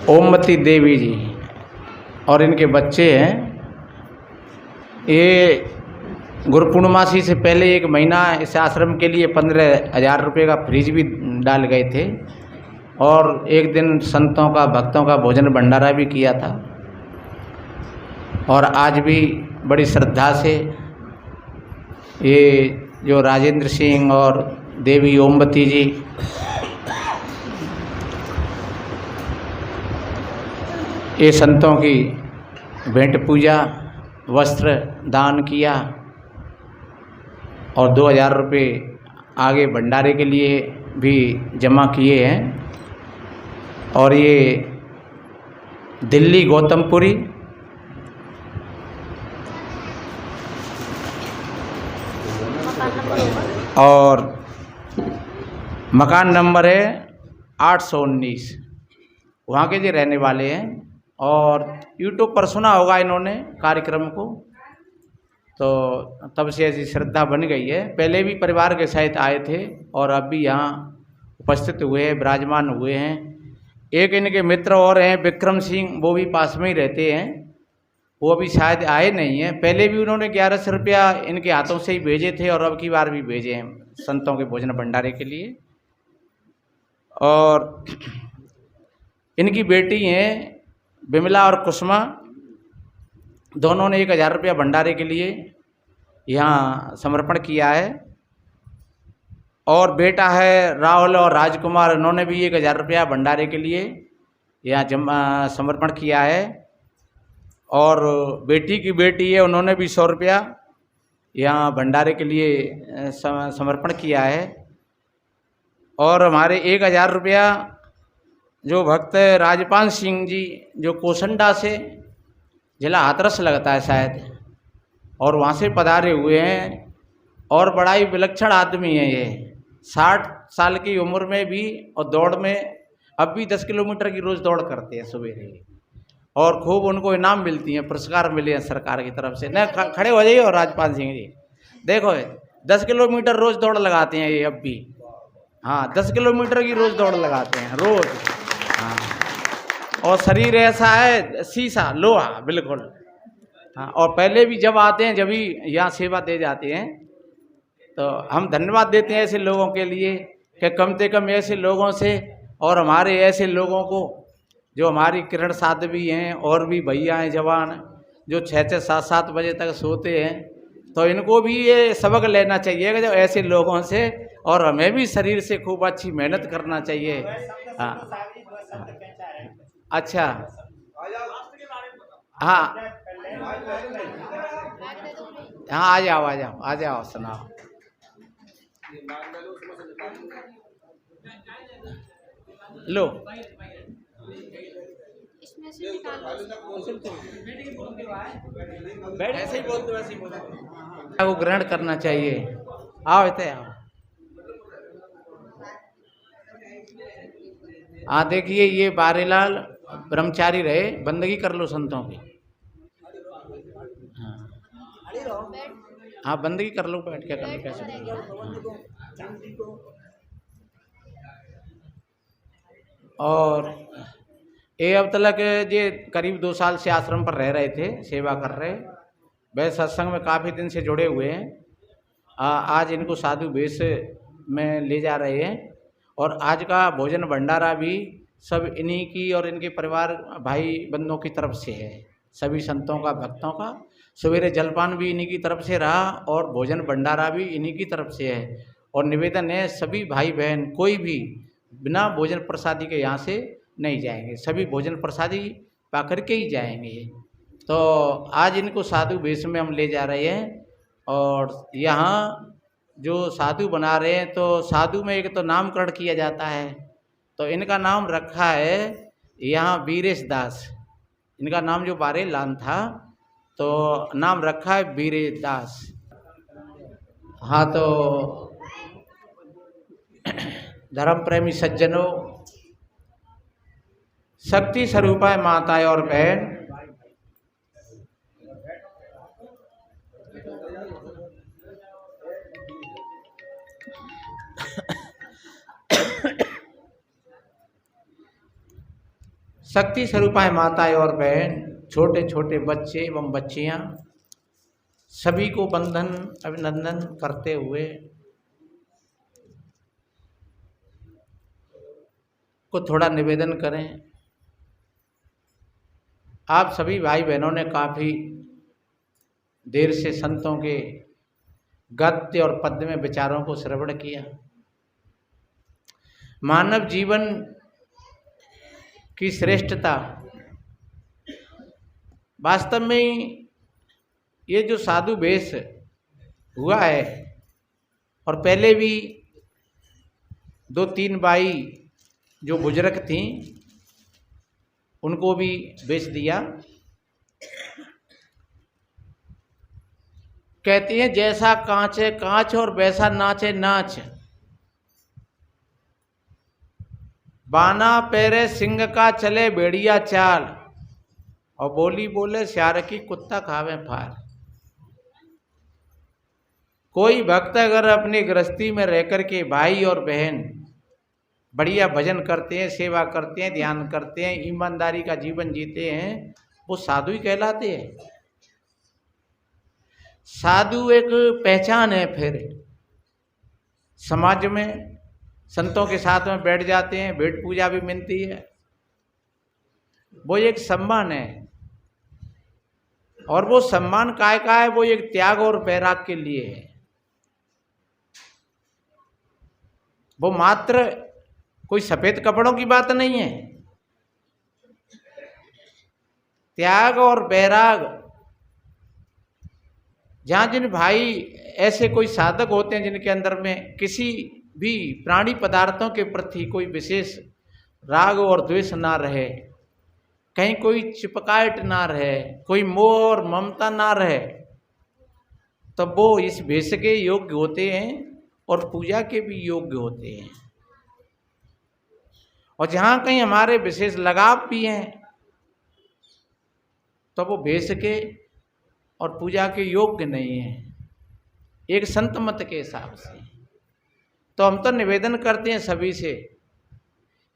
ओमवती देवी जी और इनके बच्चे हैं। ये गुरु पूर्णमासी से पहले 1 महीना इस आश्रम के लिए 15,000 रुपये का फ्रिज भी डाल गए थे और एक दिन संतों का भक्तों का भोजन भंडारा भी किया था। और आज भी बड़ी श्रद्धा से ये जो राजेंद्र सिंह और देवी ओमवती जी ये संतों की भेंट पूजा वस्त्र दान किया और 2,000 रुपये आगे भंडारे के लिए भी जमा किए हैं। और ये दिल्ली गौतमपुरी और मकान नंबर है 819, वहाँ के जो रहने वाले हैं। और यूट्यूब पर सुना होगा इन्होंने कार्यक्रम को, तो तब से ऐसी श्रद्धा बन गई है। पहले भी परिवार के साथ आए थे और अब भी यहाँ उपस्थित हुए हैं, विराजमान हुए हैं। एक इनके मित्र और हैं विक्रम सिंह, वो भी पास में ही रहते हैं, वो अभी शायद आए नहीं हैं। पहले भी उन्होंने 1100 रुपया इनके हाथों से ही भेजे थे और अब की बार भी भेजे हैं संतों के भोजन भंडारे के लिए। और इनकी बेटी हैं विमला और कुसुमा, दोनों ने 1,000 रुपया भंडारे के लिए यहाँ समर्पण किया है। और बेटा है राहुल और राजकुमार, उन्होंने भी 1,000 रुपया भंडारे के लिए यहाँ समर्पण किया है। और बेटी की बेटी है, उन्होंने भी 100 रुपया यहाँ भंडारे के लिए समर्पण किया है। और हमारे 1,000 रुपया जो भक्त राजपाल सिंह जी जो कोसंडा से, जिला हाथरस लगता है शायद, और वहाँ से पधारे हुए हैं और बड़ा ही विलक्षण आदमी है ये। 60 साल की उम्र में भी और दौड़ में अब भी 10 किलोमीटर की रोज़ दौड़ करते हैं सवेरे, और खूब उनको इनाम मिलती हैं, पुरस्कार मिले हैं सरकार की तरफ से। न खड़े हो जाइए। और राजपाल सिंह जी देखो 10 किलोमीटर रोज़ दौड़ लगाते हैं ये अब भी। हाँ, 10 किलोमीटर की रोज़ दौड़ लगाते हैं रोज़। हाँ, और शरीर ऐसा है शीशा लोहा बिल्कुल। हाँ, और पहले भी जब आते हैं जब भी यहाँ सेवा दे जाते हैं, तो हम धन्यवाद देते हैं ऐसे लोगों के लिए कि कम से कम ऐसे लोगों से और हमारे ऐसे लोगों को जो हमारी किरण साध्वी हैं और भी भैया हैं जवान जो 6-6, 7-7 बजे तक सोते हैं, तो इनको भी ये सबक लेना चाहिए कि जो ऐसे लोगों से, और हमें भी शरीर से खूब अच्छी मेहनत करना चाहिए। हाँ, अच्छा, हाँ हाँ, आ जाओ आ जाओ आ जाओ, सुनाओ। लो ऐसे ही बोलते वैसे ही बोलते वो ग्रहण करना चाहिए। आओ इतने आओ। हाँ, देखिए ये बारीलाल ब्रह्मचारी रहे, बंदगी कर लो संतों की। हाँ हाँ, बंदगी कर लो, बैठ के कर लो, कैसे कर लो। और ये अब तक ये करीब 2 साल से आश्रम पर रह रहे थे, सेवा कर रहे। वह सत्संग में काफ़ी दिन से जुड़े हुए हैं। आज इनको साधु वेश में ले जा रहे हैं। और आज का भोजन भंडारा भी सब इन्हीं की और इनके परिवार भाई बंधुओं की तरफ से है, सभी संतों का भक्तों का। सवेरे जलपान भी इन्हीं की तरफ से रहा और भोजन भंडारा भी इन्हीं की तरफ से है। और निवेदन है सभी भाई बहन कोई भी बिना भोजन प्रसादी के यहाँ से नहीं जाएंगे, सभी भोजन प्रसादी पा करके ही जाएंगे। तो आज इनको साधु वेश में हम ले जा रहे हैं। और यहाँ जो साधु बना रहे हैं, तो साधु में एक तो नामकरण किया जाता है, तो इनका नाम रखा है यहाँ वीरेश दास। इनका नाम जो बारेलाल था, तो नाम रखा है वीरेश दास। हाँ, तो धर्म प्रेमी सज्जनों, शक्ति स्वरूपा माताएं और बहन, शक्ति स्वरूपाएं माताएं और बहन, छोटे छोटे बच्चे एवं बच्चियां, सभी को वंदन अभिनंदन करते हुए को थोड़ा निवेदन करें। आप सभी भाई बहनों ने काफ़ी देर से संतों के गद्य और पद्य में विचारों को श्रवण किया। मानव जीवन की श्रेष्ठता, वास्तव में ये जो साधु वेश हुआ है, और पहले भी 2-3 बाई जो बुजुर्ग थीं उनको भी वेश दिया। कहती हैं जैसा कांच है कांच और वैसा नाच है नाच, बाना पैरे सिंह का चले भेड़िया चाल, और बोली बोले श्यार की कुत्ता खावे फार। कोई भक्त अगर अपनी गृहस्थी में रहकर के भाई और बहन बढ़िया भजन करते हैं, सेवा करते हैं, ध्यान करते हैं, ईमानदारी का जीवन जीते हैं, वो साधु ही कहलाते हैं। साधु एक पहचान है। फिर समाज में संतों के साथ में बैठ जाते हैं, भेंट पूजा भी मिलती है, वो एक सम्मान है। और वो सम्मान काय का है? वो एक त्याग और वैराग के लिए है। वो मात्र कोई सफेद कपड़ों की बात नहीं है। त्याग और वैराग, जहाँ जिन भाई ऐसे कोई साधक होते हैं जिनके अंदर में किसी भी प्राणी पदार्थों के प्रति कोई विशेष राग और द्वेष ना रहे, कहीं कोई चिपकाहट ना रहे, कोई मोह और ममता ना रहे, तब वो इस भेष के योग्य होते हैं और पूजा के भी योग्य होते हैं। और जहाँ कहीं हमारे विशेष लगाव भी हैं, तो वो भेष के और पूजा के योग्य नहीं है, एक संत मत के हिसाब से। तो हम तो निवेदन करते हैं सभी से,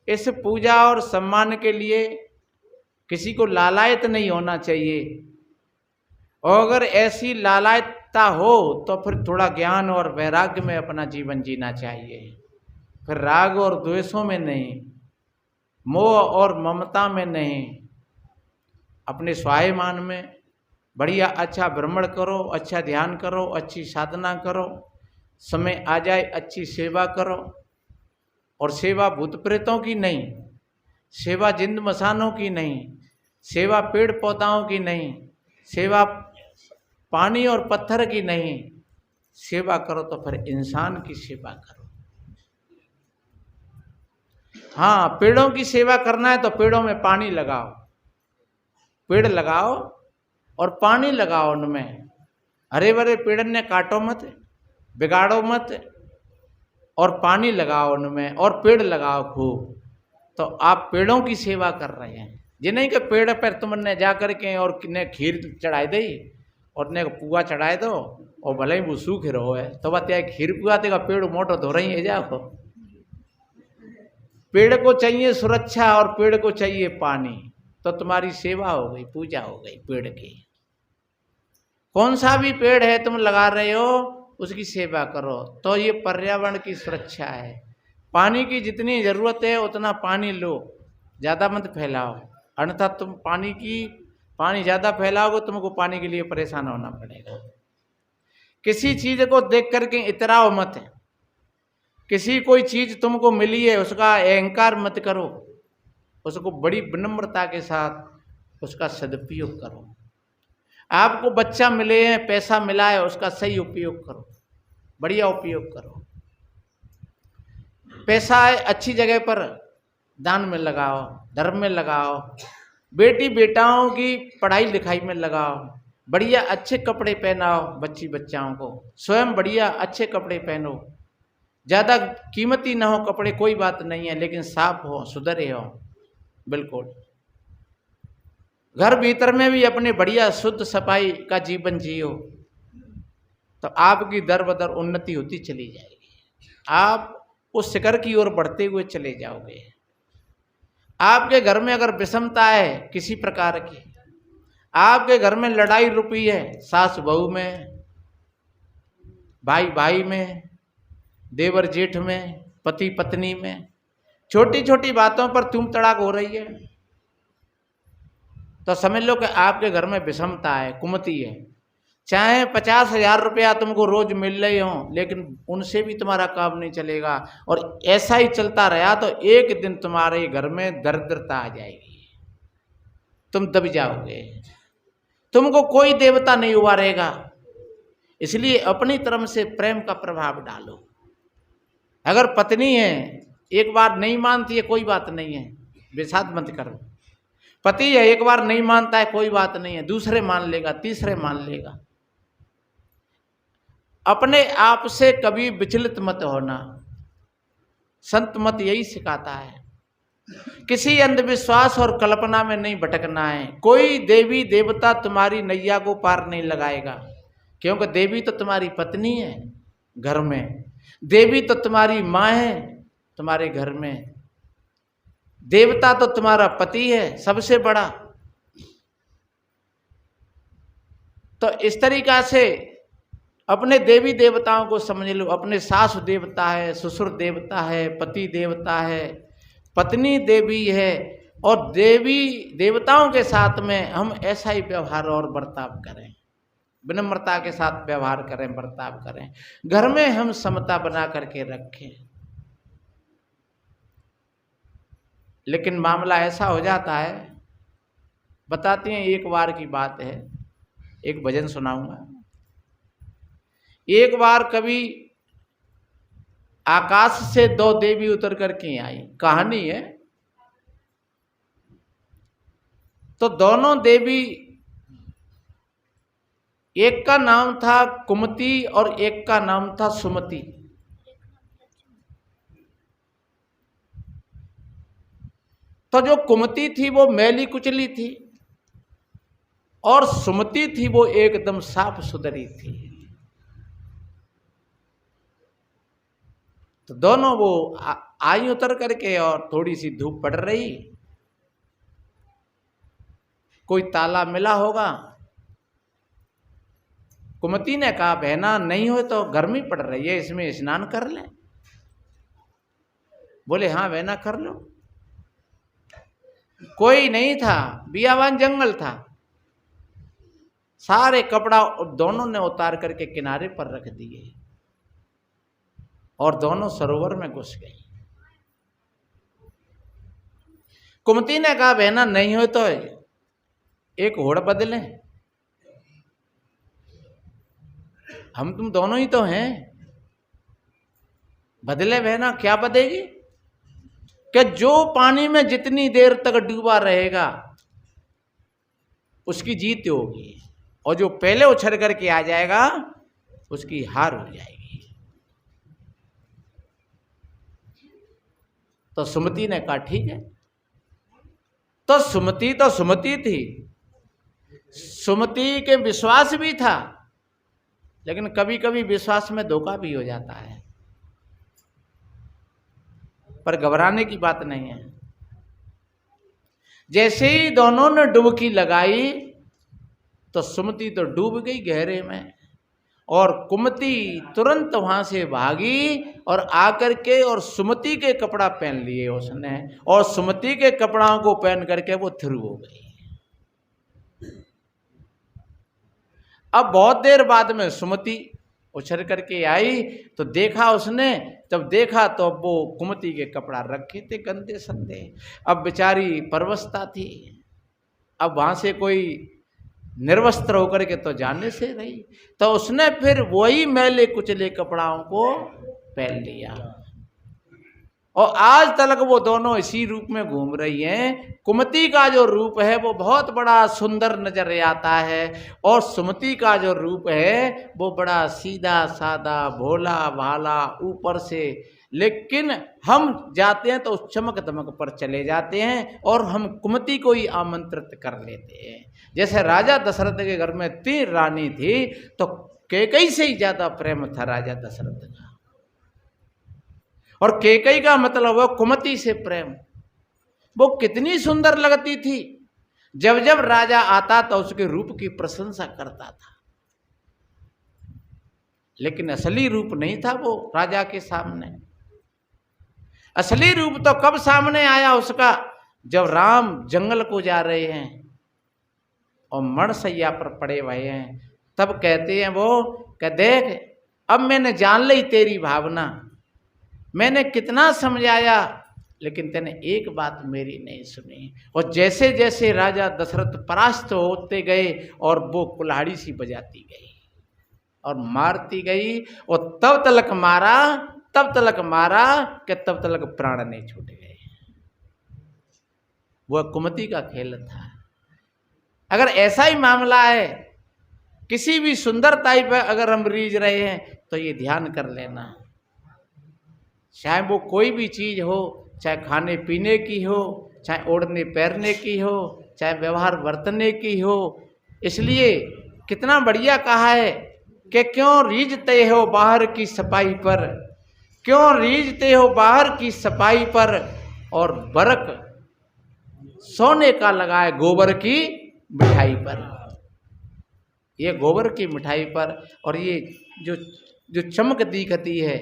इस पूजा और सम्मान के लिए किसी को लालायत नहीं होना चाहिए। और अगर ऐसी लालायतता हो तो फिर थोड़ा ज्ञान और वैराग्य में अपना जीवन जीना चाहिए। फिर राग और द्वेषों में नहीं, मोह और ममता में नहीं, अपने स्वाभिमान में बढ़िया अच्छा भ्रमण करो, अच्छा ध्यान करो, अच्छी साधना करो, समय आ जाए अच्छी सेवा करो। और सेवा भूत प्रेतों की नहीं, सेवा जिंद मसानों की नहीं, सेवा पेड़ पौधाओं की नहीं, सेवा पानी और पत्थर की नहीं, सेवा करो तो फिर इंसान की सेवा करो। हाँ, पेड़ों की सेवा करना है तो पेड़ों में पानी लगाओ, पेड़ लगाओ और पानी लगाओ उनमें। हरे भरे पेड़ ने काटो मत, बिगाड़ो मत, और पानी लगाओ उनमें और पेड़ लगाओ खूब। तो आप पेड़ों की सेवा कर रहे हैं। जिन्हें के पेड़ पर तुमने जा कर के और किन्ने खीर चढ़ाई दी और ने पुआ चढ़ाए दो, और भले ही वो सूख रहो है तो बात क्या खीर पुआ देगा, पेड़ मोटो धो रही है जाओ। पेड़ को चाहिए सुरक्षा और पेड़ को चाहिए पानी, तो तुम्हारी सेवा हो गई, पूजा हो गई पेड़ की। कौन सा भी पेड़ है तुम लगा रहे हो, उसकी सेवा करो, तो ये पर्यावरण की सुरक्षा है। पानी की जितनी ज़रूरत है उतना पानी लो, ज़्यादा मत फैलाओ, अन्यथा तुम पानी ज़्यादा फैलाओगे, तुमको पानी के लिए परेशान होना पड़ेगा। किसी चीज़ को देख करके इतराओ मत, किसी कोई चीज़ तुमको मिली है उसका अहंकार मत करो, उसको बड़ी विनम्रता के साथ उसका सदुपयोग करो। आपको बच्चा मिले हैं, पैसा मिला है, उसका सही उपयोग करो, बढ़िया उपयोग करो। पैसा अच्छी जगह पर दान में लगाओ, धर्म में लगाओ, बेटी बेटाओं की पढ़ाई लिखाई में लगाओ, बढ़िया अच्छे कपड़े पहनाओ बच्ची बच्चाओं को, स्वयं बढ़िया अच्छे कपड़े पहनो। ज़्यादा कीमती ना हो कपड़े, कोई बात नहीं है, लेकिन साफ हो, सुधरे हो बिल्कुल। घर भीतर में भी अपने बढ़िया शुद्ध सफाई का जीवन जियो, तो आपकी दर बदर उन्नति होती चली जाएगी। आप उस शिखर की ओर बढ़ते हुए चले जाओगे। आपके घर में अगर विषमता है किसी प्रकार की, आपके घर में लड़ाई रुपी है सास बहू में, भाई भाई में, देवर जेठ में, पति पत्नी में, छोटी छोटी बातों पर तुम तड़ाक हो रही है, तो समझ लो कि आपके घर में विषमता है, कुमति है। चाहे 50,000 रुपया तुमको रोज मिल रहे हो, लेकिन उनसे भी तुम्हारा काम नहीं चलेगा। और ऐसा ही चलता रहा तो एक दिन तुम्हारे घर में दरिद्रता आ जाएगी, तुम दब जाओगे, तुमको कोई देवता नहीं उबारेगा। इसलिए अपनी तरफ से प्रेम का प्रभाव डालो। अगर पत्नी है एक बार नहीं मानती है, कोई बात नहीं है, विषाद मत करो। पति है एक बार नहीं मानता है, कोई बात नहीं है, दूसरे मान लेगा, तीसरे मान लेगा। अपने आप से कभी विचलित मत होना, संत मत यही सिखाता है। किसी अंधविश्वास और कल्पना में नहीं भटकना है। कोई देवी देवता तुम्हारी नैया को पार नहीं लगाएगा, क्योंकि देवी तो तुम्हारी पत्नी है घर में, देवी तो तुम्हारी माँ है तुम्हारे घर में, देवता तो तुम्हारा पति है सबसे बड़ा। तो इस तरीका से अपने देवी देवताओं को समझ लो। अपने सास देवता है, ससुर देवता है, पति देवता है, पत्नी देवी है, और देवी देवताओं के साथ में हम ऐसा ही व्यवहार और बर्ताव करें, विनम्रता के साथ व्यवहार करें, बर्ताव करें। घर में हम समता बना करके रखें। लेकिन मामला ऐसा हो जाता है, बताते हैं, एक बार की बात है, एक भजन सुनाऊंगा। एक बार कभी आकाश से 2 देवी उतर करके आई, कहानी है। तो दोनों देवी, एक का नाम था कुमति और एक का नाम था सुमति। तो जो कुमति थी वो मैली कुचली थी, और सुमति थी वो एकदम साफ सुथरी थी। तो दोनों वो आई उतर करके, और थोड़ी सी धूप पड़ रही, कोई ताला मिला होगा। कुमति ने कहा, बहना नहीं हो तो गर्मी पड़ रही है, इसमें स्नान कर ले। बोले हाँ बहना कर लो। कोई नहीं था, बियावान जंगल था। सारे कपड़ा दोनों ने उतार करके किनारे पर रख दिए, और दोनों सरोवर में घुस गई। कुमति ने कहा, बहना नहीं हो तो एक होड़ बदले, हम तुम दोनों ही तो हैं, बदले। बहना क्या बदलेगी? कि जो पानी में जितनी देर तक डूबा रहेगा उसकी जीत होगी, और जो पहले उछल करके आ जाएगा उसकी हार हो जाएगी। तो सुमति ने कहा ठीक है। तो सुमति थी, सुमति के विश्वास भी था, लेकिन कभी कभी विश्वास में धोखा भी हो जाता है, पर घबराने की बात नहीं है। जैसे ही दोनों ने डुबकी लगाई तो सुमति तो डूब गई गहरे में, और कुमति तुरंत वहां से भागी और आकर के और सुमति के कपड़ा पहन लिए उसने, और सुमति के कपड़ों को पहन करके वो थ्रू हो गई। अब बहुत देर बाद में सुमति उछल करके आई तो देखा उसने, जब देखा तो अब वो कुमति के कपड़ा रखे थे गंदे संदे। अब बेचारी परवशता थी, अब वहां से कोई निर्वस्त्र होकर के तो जाने से रही, तो उसने फिर वही मैले कुचले कपड़ाओं को पहन लिया, और आज तक वो दोनों इसी रूप में घूम रही हैं। कुमति का जो रूप है वो बहुत बड़ा सुंदर नजर आता है, और सुमति का जो रूप है वो बड़ा सीधा साधा भोला भाला ऊपर से। लेकिन हम जाते हैं तो उस चमक दमक पर चले जाते हैं, और हम कुमति को ही आमंत्रित कर लेते हैं। जैसे राजा दशरथ के घर में 3 रानी थी, तो कैकेयी से ही ज्यादा प्रेम था राजा दशरथ का, और कैकेयी का मतलब है कुमति से प्रेम। वो कितनी सुंदर लगती थी। जब जब राजा आता तो उसके रूप की प्रशंसा करता था, लेकिन असली रूप नहीं था वो राजा के सामने। असली रूप तो कब सामने आया उसका, जब राम जंगल को जा रहे हैं और मणसैया पर पड़े हुए हैं, तब कहते हैं वो कि देख अब मैंने जान ली तेरी भावना, मैंने कितना समझाया लेकिन तेने एक बात मेरी नहीं सुनी। और जैसे जैसे राजा दशरथ परास्त होते गए और वो कुल्हाड़ी सी बजाती गई और मारती गई, और तब तलक मारा कि तब तलक प्राण नहीं छूट गए। वह कुमति का खेल था। अगर ऐसा ही मामला है, किसी भी सुंदरताई पर अगर हम रीझ रहे हैं तो ये ध्यान कर लेना, चाहे वो कोई भी चीज हो, चाहे खाने पीने की हो, चाहे ओढ़ने पहनने की हो, चाहे व्यवहार बरतने की हो। इसलिए कितना बढ़िया कहा है कि क्यों रीझते हो बाहर की सफाई पर, क्यों रीझते हो बाहर की सफाई पर, और बरक सोने का लगाए गोबर की मिठाई पर। ये गोबर की मिठाई पर और ये जो चमक दिखती है,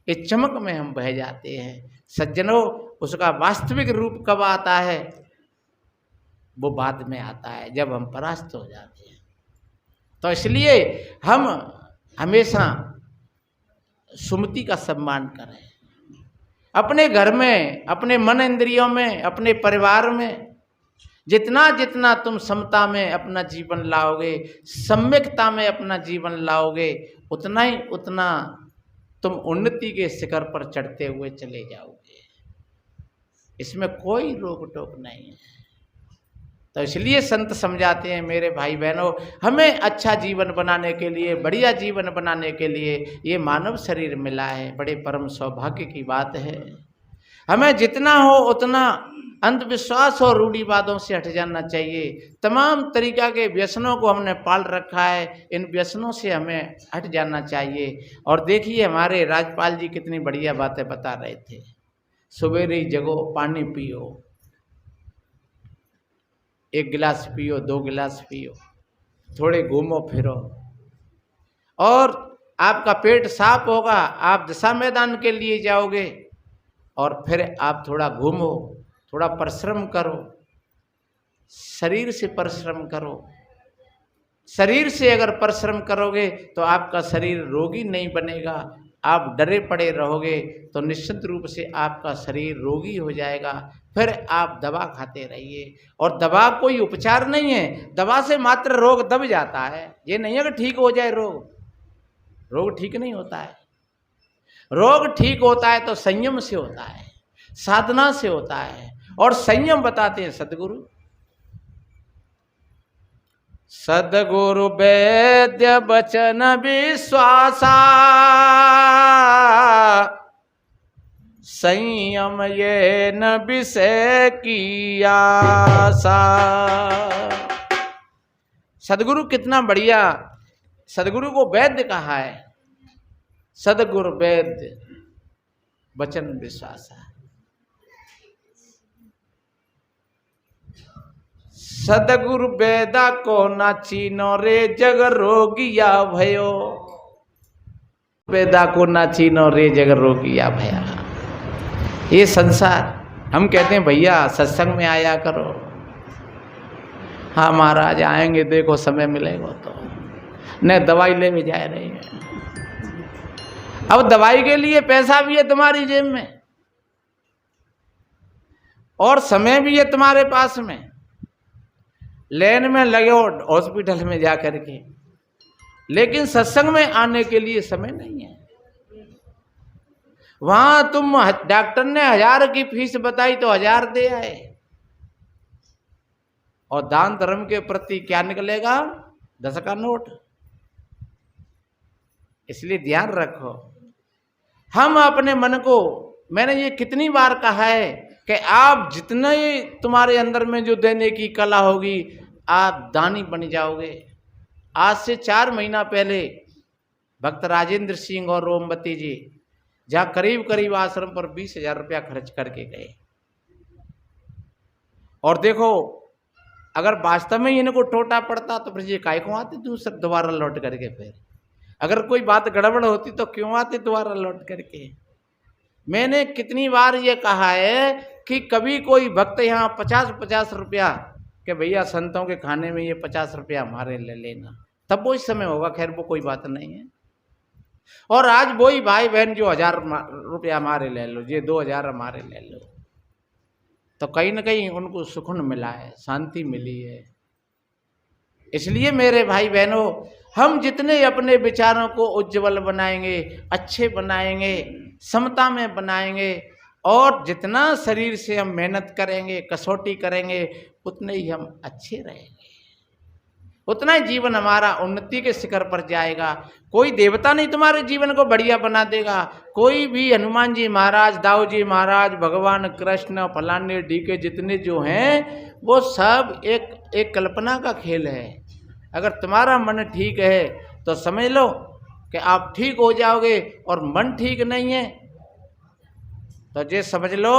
ये चमक में हम बह जाते हैं। सज्जनों, उसका वास्तविक रूप कब आता है? वो बाद में आता है, जब हम परास्त हो जाते हैं। तो इसलिए हम हमेशा सुमति का सम्मान करें, अपने घर में, अपने मन इंद्रियों में, अपने परिवार में। जितना जितना तुम समता में अपना जीवन लाओगे, सम्यकता में अपना जीवन लाओगे, उतना ही उतना तुम उन्नति के शिखर पर चढ़ते हुए चले जाओगे। इसमें कोई रोक टोक नहीं है। तो इसलिए संत समझाते हैं, मेरे भाई बहनों, हमें अच्छा जीवन बनाने के लिए, बढ़िया जीवन बनाने के लिए ये मानव शरीर मिला है, बड़े परम सौभाग्य की बात है। हमें जितना हो उतना अंधविश्वास और रूढ़िवादों से हट जाना चाहिए। तमाम तरीका के व्यसनों को हमने पाल रखा है, इन व्यसनों से हमें हट जाना चाहिए। और देखिए हमारे राजपाल जी कितनी बढ़िया बातें बता रहे थे। सवेरे जगो, पानी पियो, 1 गिलास पियो, 2 गिलास पियो, थोड़े घूमो फिरो, और आपका पेट साफ होगा। आप दशा मैदान के लिए जाओगे और फिर आप थोड़ा घूमो, थोड़ा परिश्रम करो, शरीर से परिश्रम करो। शरीर से अगर परिश्रम करोगे तो आपका शरीर रोगी नहीं बनेगा। आप डरे पड़े रहोगे तो निश्चित रूप से आपका शरीर रोगी हो जाएगा। फिर आप दवा खाते रहिए, और दवा कोई उपचार नहीं है। दवा से मात्र रोग दब जाता है, ये नहीं है कि ठीक हो जाए रोग। रोग ठीक नहीं होता है। रोग ठीक होता है तो संयम से होता है, साधना से होता है। और संयम बताते हैं सदगुरु। सदगुरु वैद्य बचन विश्वासा, संयम ये न विषय की आशा। सदगुरु कितना बढ़िया, सदगुरु को वैद्य कहा है। सदगुरु वैद्य बचन विश्वासा, सदगुरु वेदा को ना चीनो रे जग रोगिया भयो। वेदा को ना चीनो रे जग रोगिया भया। ये संसार, हम कहते हैं भैया सत्संग में आया करो। हाँ महाराज आएंगे, देखो समय मिलेगा तो। न दवाई ले भी जा रहे हैं। अब दवाई के लिए पैसा भी है तुम्हारी जेब में, और समय भी है तुम्हारे पास में। लेन में लगे हो हॉस्पिटल में जा करके, लेकिन सत्संग में आने के लिए समय नहीं है। वहां तुम डॉक्टर ने 1000 की फीस बताई तो 1000 दे आए, और दान धर्म के प्रति क्या निकलेगा? 10 का नोट। इसलिए ध्यान रखो। हम अपने मन को, मैंने ये कितनी बार कहा है कि आप जितने तुम्हारे अंदर में जो देने की कला होगी, आप दानी बन जाओगे। आज से 4 महीना पहले भक्त राजेंद्र सिंह और रोमवती जी जहाँ करीब करीब आश्रम पर 20,000 रुपया खर्च करके गए, और देखो अगर वास्तव में इनको टोटा पड़ता तो फिर ये काय को आते दूसरा दोबारा लौट करके, फिर अगर कोई बात गड़बड़ होती तो क्यों आते दोबारा लौट करके। मैंने कितनी बार ये कहा है कि कभी कोई भक्त यहाँ 50-50 रुपया कि भैया संतों के खाने में ये 50 रुपया हमारे ले लेना, तब वो इस समय होगा। खैर वो कोई बात नहीं है। और आज वही भाई बहन जो 1000 रुपया हमारे ले लो, ये 2000 हमारे ले लो, तो कहीं ना कहीं उनको सुकून मिला है, शांति मिली है। इसलिए मेरे भाई बहनों, हम जितने अपने विचारों को उज्जवल बनाएंगे, अच्छे बनाएंगे, समता में बनाएंगे, और जितना शरीर से हम मेहनत करेंगे, कसौटी करेंगे, उतने ही हम अच्छे रहेंगे, उतना ही जीवन हमारा उन्नति के शिखर पर जाएगा। कोई देवता नहीं तुम्हारे जीवन को बढ़िया बना देगा, कोई भी हनुमान जी महाराज, दाऊ जी महाराज, भगवान कृष्ण, फलाने डी के जितने जो हैं, वो सब एक कल्पना का खेल है। अगर तुम्हारा मन ठीक है तो समझ लो कि आप ठीक हो जाओगे, और मन ठीक नहीं है तो ये समझ लो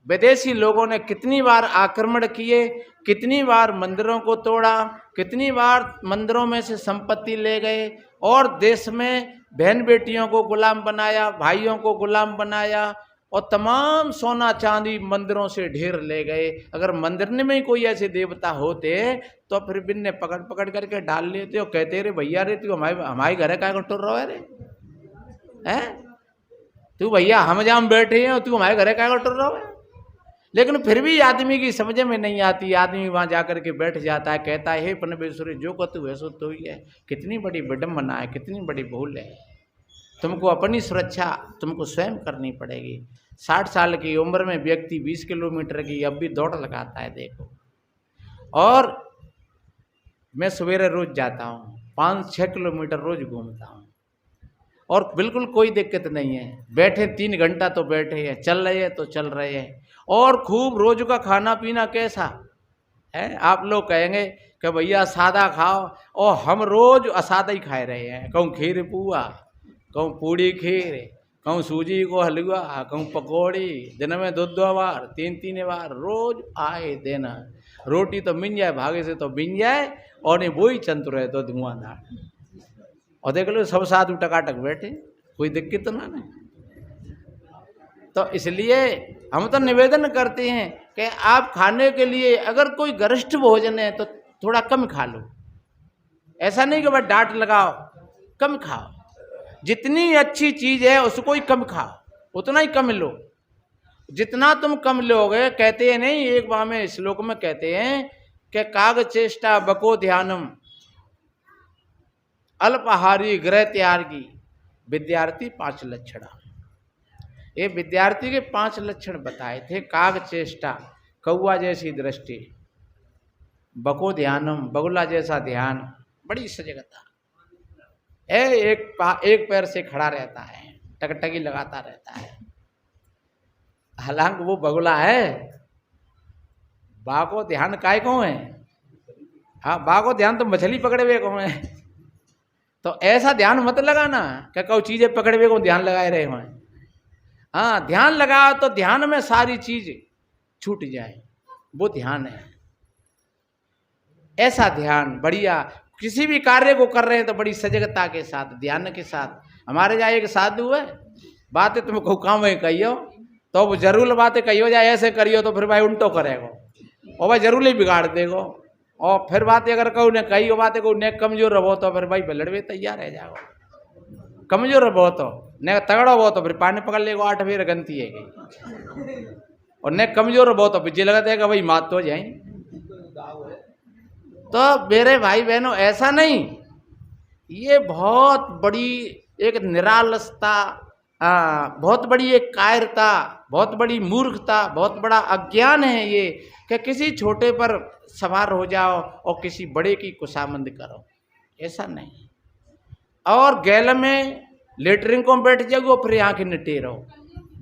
विदेशी लोगों ने कितनी बार आक्रमण किए, कितनी बार मंदिरों को तोड़ा, कितनी बार मंदिरों में से संपत्ति ले गए, और देश में बहन बेटियों को गुलाम बनाया, भाइयों को गुलाम बनाया, और तमाम सोना चांदी मंदिरों से ढेर ले गए। अगर मंदिर में ही कोई ऐसे देवता होते तो फिर बिन्ने पकड़ पकड़ करके डाल लेते, और कहते रे भैया रे तू हमारे घर का टुर रहा है रे, हैं तू भैया हम जहाँ बैठे हैं तू हमारे घर का टुर रहा है। लेकिन फिर भी आदमी की समझ में नहीं आती, आदमी वहाँ जाकर के बैठ जाता है, कहता है हे परमेश्वरी जो को तू वैसो तो ही है। कितनी बड़ी विडम्बना है, कितनी बड़ी भूल है। तुमको अपनी सुरक्षा तुमको स्वयं करनी पड़ेगी। 60 साल की उम्र में व्यक्ति 20 किलोमीटर की अब भी दौड़ लगाता है, देखो। और मैं सवेरे रोज जाता हूँ, 5-6 किलोमीटर रोज घूमता हूँ, और बिल्कुल कोई दिक्कत नहीं है। बैठे 3 घंटा तो बैठे हैं, चल रहे हैं तो चल रहे हैं, और खूब रोज का खाना पीना कैसा है। आप लोग कहेंगे कि भैया सादा खाओ, और हम रोज असादा ही खाए रहे हैं। कहूँ खीर पुआ, कहूँ पूड़ी खीर, कहूँ सूजी को हलवा, कहूँ पकौड़ी, दिन में 2 बार 3 बार रोज आए दिन। रोटी तो मिल जाए, भागे से तो मिल जाए, और नहीं वही चंतु रहे तो धुआंधार। और देख लो सब साधु टकाटक बैठे, कोई दिक्कत तो ना नहीं। तो इसलिए हम तो निवेदन करते हैं कि आप खाने के लिए अगर कोई गरिष्ठ भोजन है तो थोड़ा कम खा लो। ऐसा नहीं कि बस डांट लगाओ, कम खाओ। जितनी अच्छी चीज है उसको ही कम खाओ, उतना ही कम लो। जितना तुम कम लोगे, कहते हैं नहीं, एक बार में श्लोक में कहते हैं कि काग चेष्टा बको ध्यानम अल्पाहारी गृह त्यागी विद्यार्थी 5 लक्षण। ये विद्यार्थी के 5 लक्षण बताए थे। काग चेष्टा, कौआ जैसी दृष्टि, बको ध्यानम, बगुला जैसा ध्यान, बड़ी सजगता। एक पैर से खड़ा रहता है, टकटकी लगाता रहता है। हालांकि वो बगुला है, बा को ध्यान काय को है। हाँ, बा को ध्यान तो मछली पकड़े हुए को है। तो ऐसा ध्यान मत लगाना क्या कहो चीजें पकड़े हुए को ध्यान लगाए रहे हो। हाँ, ध्यान लगाओ तो ध्यान में सारी चीज छूट जाए, वो ध्यान है। ऐसा ध्यान बढ़िया, किसी भी कार्य को कर रहे हैं तो बड़ी सजगता के साथ, ध्यान के साथ। हमारे यहाँ एक साधु है, बातें तुमको काम है कहियो तो वो जरूर बातें कहियो जाए, ऐसे करियो तो फिर भाई उल्टो करेगो, और भाई जरूर ही बिगाड़ देगो। और फिर बातें अगर कहूँ ने कही बातें को ने कमजोर रहो तो फिर भाई लड़वे तैयार रह जाओ। कमजोर रहो तो ने तगड़ा हो तो फिर पानी पकड़ लेगो, 8 फेर गंती है गई। और ने कमजोर रहो तो बिजली लगा देगा, भाई मात तो जाए। तो मेरे भाई बहनों ऐसा नहीं, ये बहुत बड़ी एक निरालसता, बहुत बड़ी एक कायरता, बहुत बड़ी मूर्खता, बहुत बड़ा अज्ञान है ये कि किसी छोटे पर सवार हो जाओ और किसी बड़े की खुशामंद करो। ऐसा नहीं। और गैल में लेटरिन को बैठ जाओ, फिर आंखें निटे रहो।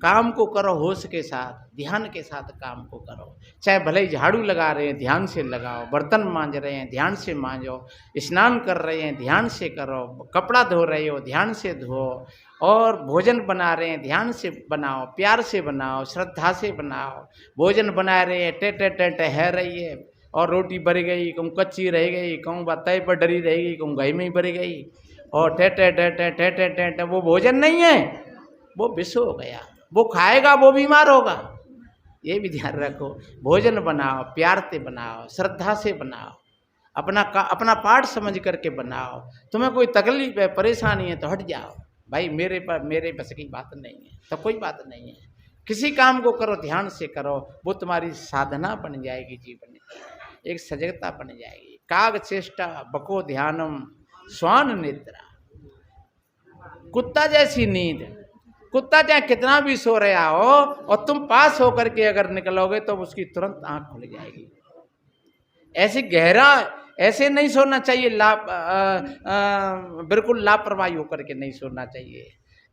काम को करो होश के साथ, ध्यान के साथ काम को करो। चाहे भले ही झाड़ू लगा रहे हैं ध्यान से लगाओ, बर्तन मांज रहे हैं ध्यान से मांजो, स्नान कर रहे हैं ध्यान से करो, कपड़ा धो रहे हो ध्यान से धो, और भोजन बना रहे हैं ध्यान से बनाओ, प्यार से बनाओ, श्रद्धा से बनाओ। भोजन बना रहे हैं टे टह रही है और रोटी भर गई, कहूँ कच्ची रह गई, कहूँ बताई पर डरी रहेगी, कहूँ घई में ही भर गई, और टे वो भोजन नहीं है, वो विष हो गया। वो खाएगा वो बीमार होगा। ये भी ध्यान रखो। भोजन बनाओ, प्यार से बनाओ, श्रद्धा से बनाओ, अपना पाठ समझ करके बनाओ। तुम्हें कोई तकलीफ है, परेशानी है तो हट जाओ, भाई मेरे बस की बात नहीं है तो कोई बात नहीं है। किसी काम को करो ध्यान से करो, वो तुम्हारी साधना बन जाएगी, जीवन में एक सजगता बन जाएगी। काग चेष्टा बको ध्यानम स्वान निद्रा। कुत्ता जैसी नींद, कुत्ता चाहे कितना भी सो रहा हो और तुम पास होकर के अगर निकलोगे तो उसकी तुरंत आंख खुल जाएगी। ऐसे गहरा ऐसे नहीं सोना चाहिए, बिल्कुल लापरवाही होकर के नहीं सोना चाहिए।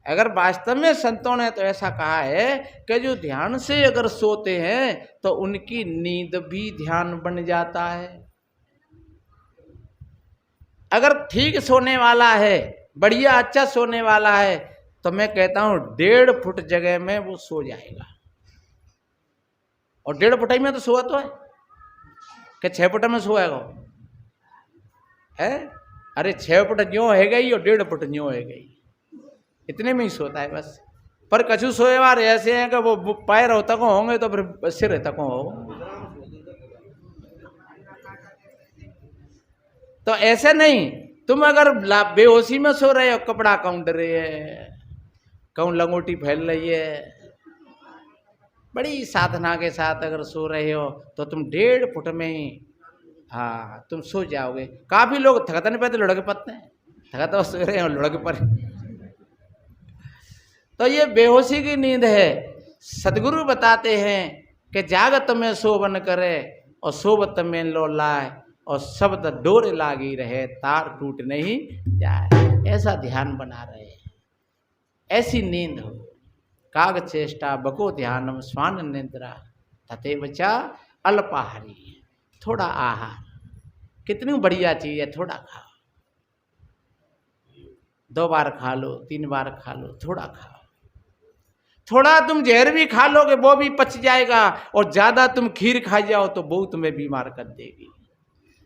अगर वास्तव में संतों ने तो ऐसा कहा है कि जो ध्यान से अगर सोते हैं तो उनकी नींद भी ध्यान बन जाता है। अगर ठीक सोने वाला है, बढ़िया अच्छा सोने वाला है, तो मैं कहता हूं 1.5 फुट जगह में वो सो जाएगा। और 1.5 फुट में तो सोआ तो है कि 6 फुट में सोएगा है? अरे 6 फुट न्यो है गई और 1.5 फुट न्यो है गई, इतने में ही सोता है बस। पर कछु सोए वार ऐसे हैं कि वो पैर तक होंगे तो फिर सिर तक हो। तो ऐसे नहीं, तुम अगर बेहोशी में सो रहे हो, कपड़ा कहूं डरे है, कहूँ लंगोटी फैल रही है, बड़ी साधना के साथ अगर सो रहे हो तो तुम 1.5 फुट में ही हाँ तुम सो जाओगे। काफी लोग थकतन पे तो लुढ़क पड़ते हैं, थकत सो रहे हो लुढ़क पर। तो ये बेहोशी की नींद है। सदगुरु बताते हैं कि जागत में सोबन करे और सोबत में लो लाए, और शब्द डोर लागी रहे तार टूट नहीं जाए। ऐसा ध्यान बना रहे, ऐसी नींद हो। काग चेष्टा बको ध्यानम स्वान निद्रा तथे बचा अल्पाहारी। थोड़ा आहार, कितनी बढ़िया चीज है, थोड़ा खाओ, 2 बार खा लो, 3 बार खा लो, थोड़ा खाओ। थोड़ा तुम जहर भी खा लोगे वो भी पच जाएगा, और ज्यादा तुम खीर खा जाओ तो वो तुम्हें बीमार कर देगी।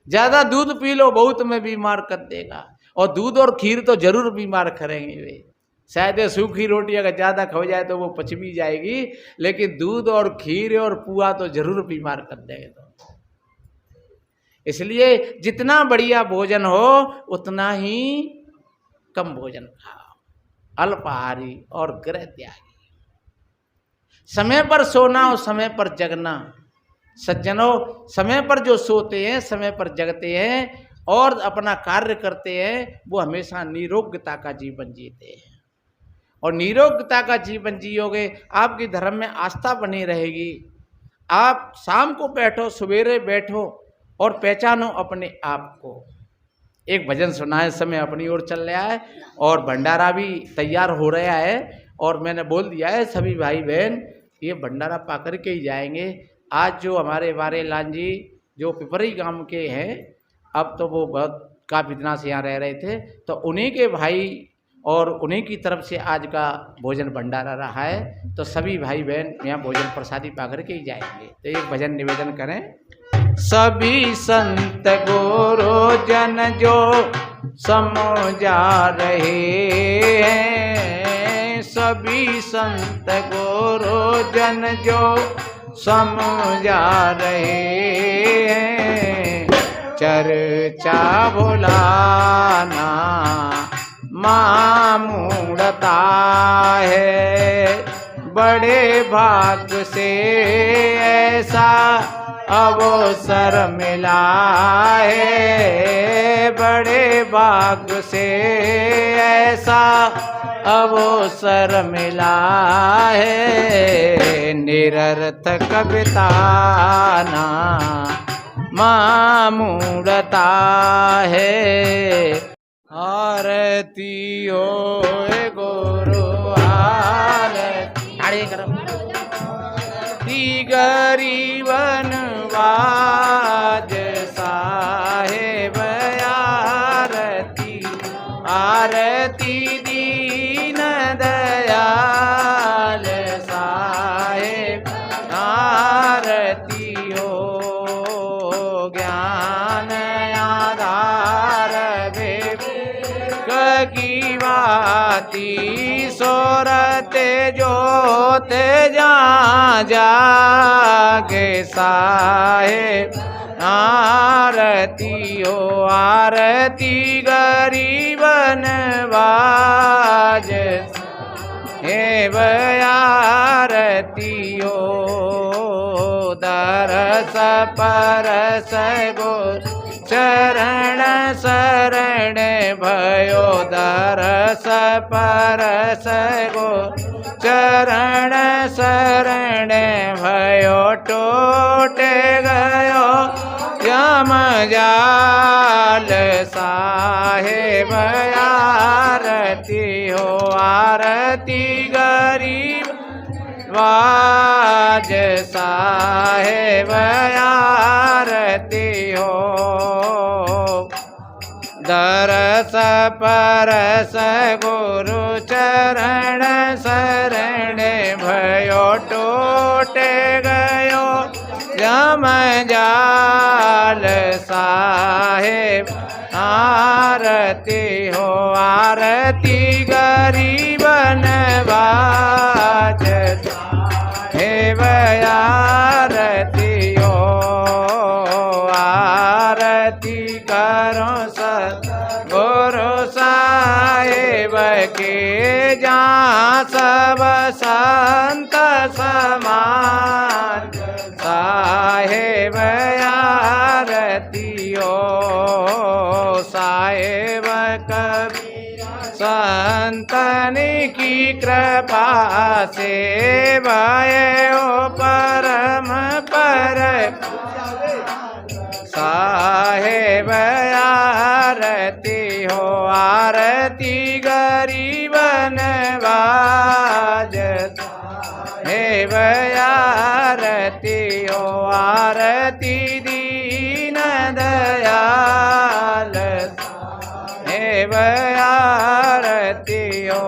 ज्यादा दूध पी लो वो तुम्हें बीमार कर देगा, और दूध और खीर तो जरूर बीमार करेंगे वे। शायद सूखी रोटी अगर ज़्यादा खा जाए तो वो पच भी जाएगी, लेकिन दूध और खीर और पुआ तो जरूर बीमार कर देगा। तो इसलिए जितना बढ़िया भोजन हो उतना ही कम भोजन खाओ, अल्पाहारी और ग्रह त्यागी। समय पर सोना और समय पर जगना। सज्जनों, समय पर जो सोते हैं, समय पर जगते हैं और अपना कार्य करते हैं, वो हमेशा निरोगता का जीवन जीते हैं। और निरोगता का जीवन जियोगे, आपकी धर्म में आस्था बनी रहेगी। आप शाम को बैठो, सवेरे बैठो और पहचानो अपने आप को। एक भजन सुनाए, समय अपनी ओर चल रहा है और भंडारा भी तैयार हो रहा है, और मैंने बोल दिया है सभी भाई बहन ये भंडारा पा कर के ही जाएंगे। आज जो हमारे वारे लाल जी जो पिपरी गांव के हैं, अब तो वो बहुत काफ़ी दिनों से यहाँ रह रहे थे, तो उन्हीं के भाई और उन्हीं की तरफ से आज का भोजन भंडारा रहा है। तो सभी भाई बहन यहाँ भोजन प्रसादी पा कर के ही जाएंगे। तो एक भजन निवेदन करें। सभी संत गुरु जन जो समझा रहे हैं, सभी संत गुरु जन जो समझा रहे हैं, चर्चा भुलाना मामूढ़ता है। बड़े भाग से ऐसा अवसर मिला है, बड़े भाग से ऐसा अवसर मिला है। निरर्थक बिताना मामूढ़ता है। आरती हो गुरु आरती, गरीबन बाज साहेब आरती आरती दीन दयाल साहेब आरती हो ज्ञान आधार विवेक की बाती सोरते जोते जा जागे साहेब आरती हो आरती गरीबन बाज हे आरती हो दरस परस गो चरण शरण भयो दरस परस गो चरण शरण भयो टूटे गयो यम जाल साहेब आरती हो आरती गरीब बाज साहेब आरती हो दरस परस गुरु चरण शरण भयो टूटे गयो जम जाल साहेब आरती हो आरती गरीबन बाज साहेब आरती हो आरती करो गुरु साहेब के जहाँ सब संत समान साहेब आरती हो साहेब कबीर संतन की कृपा से भयो परम पर साहेब आरती हो आरती गरीबन बाज साहेब आरती हो आरती दीन दयाल साहेब आरती हो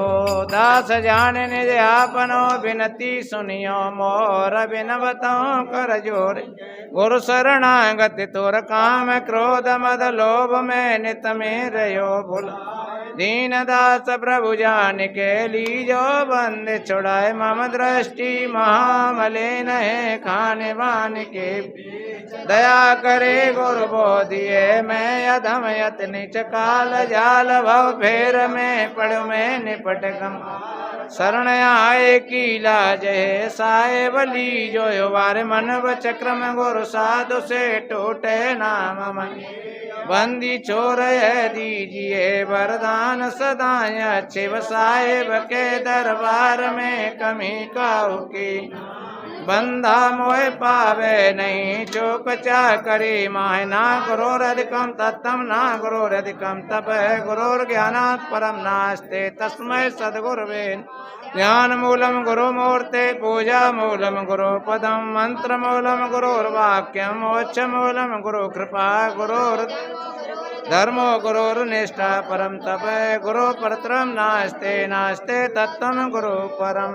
दास जान निज आपनो बिनती सुनियो मोर बिनवतो कर जोर गुरु शरणागति तोर काम क्रोध मद लोभ में नित में रहो भूल दीन दास प्रभु जान के लीजो बंद छुड़ाए मम दृष्टि महामलिन है खाने बान के दया करे गुरु बोधिए मैं अधम यत नीच काल जाल भव फेर में पढ़ में निपट गम शरण आए की लाज है साहेब लीजो वार मन व चक्र में गुरु साधु से टूटे नाम मन बंदी छोर दीजिए वरदान सदा अच्छे साहेब के दरबार में कमी काहू की बंधा मोह पावे नहीं चोक चाकरी माह ना गुरोरधिकम तत्तम ना गुरोरधिकम तप गुरोर ज्ञानात् परम नास्ते तस्मै सद्गुरुवे ज्ञान मूलम गुरु मूर्ते पूजा मूलम गुरु पदम मंत्र मूलम गुरुर्वाक्यम मोक्ष मूलम गुरु कृपा गुरुर धर्मो गुरुर्निष्ठा परम तप गुरु परत्रम नास्ते नास्ते तत्तम गुरु परम।